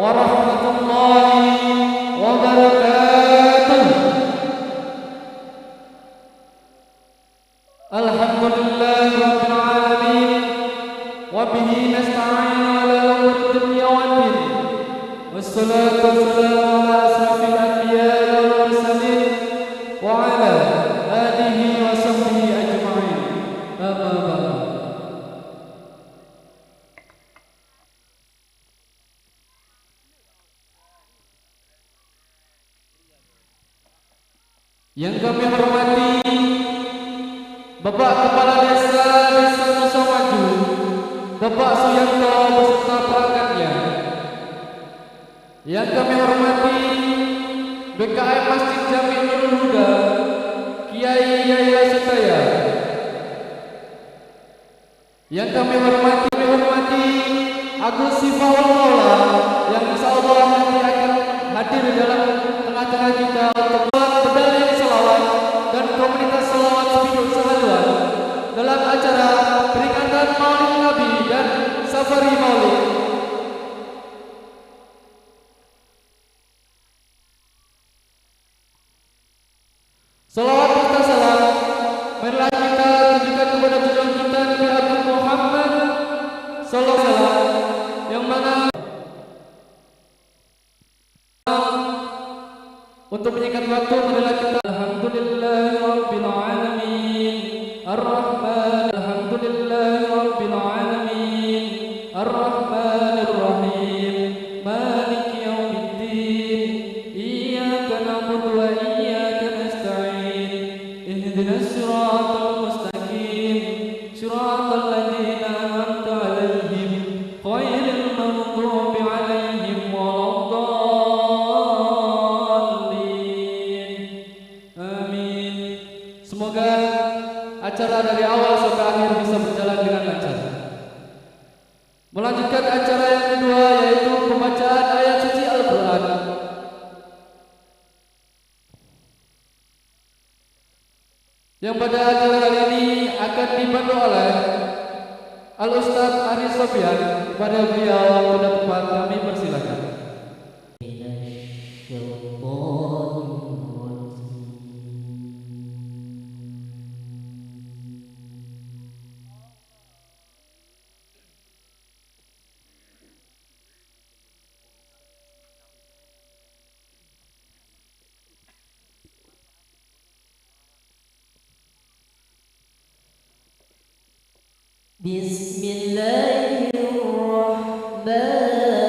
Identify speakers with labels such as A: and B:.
A: warahmatullahi wabarakatuh. Alhamdulillahirabbil alamin wa bihi nasta'in ala umuri dunya waddin. Wassalatu wassalamu ala asrafil anbiya'i wal mursalin wa ala alihi wa sahbihi ajma'in. Amma ba'du. Yang kami hormati Bapak Kepala Desa Nusa Maju, Bapak Suyanto beserta perangkatnya. Yang kami hormati BKM Masjid Jami Nurul Huda, Kiai Yahya Sutaya. Yang kami hormati Agus Sifaul Maula yang insyaallah nanti akan hadir dalam tengah-tengah kita untuk berdalil selawat dan komunitas selawat Spidol Sehaluan dalam acara peringatan Maulid Nabi dan Safari Maulid. Selawat serta salam marilah kita tunjukkan kepada junjungan kita Nabi Agung Muhammad sallallahu alaihi wasallam yang mana untuk menyingkat waktu marilah kita alhamdulillahirabbil alamin arrahman alhamdulillahirabbil alamin arrahmanir rahim maliki yaumiddin iyyaka na'budu wa iyyaka nasta'in ihdinas siratal mustaqim siratal ladzina an'amta 'alaihim ghairil maghdubi 'alaihim waladdallin. Amin. Semoga acara dari awal sampai akhir bisa berjalan dengan lancar. Melanjutkan acara yang kedua yaitu pembacaan ayat suci Al-Quran. Yang pada acara kali ini akan dipandu oleh Al-Ustaz Aris Sofyan. Kepada beliau pada tempat kami persilakan.
B: Bismillah.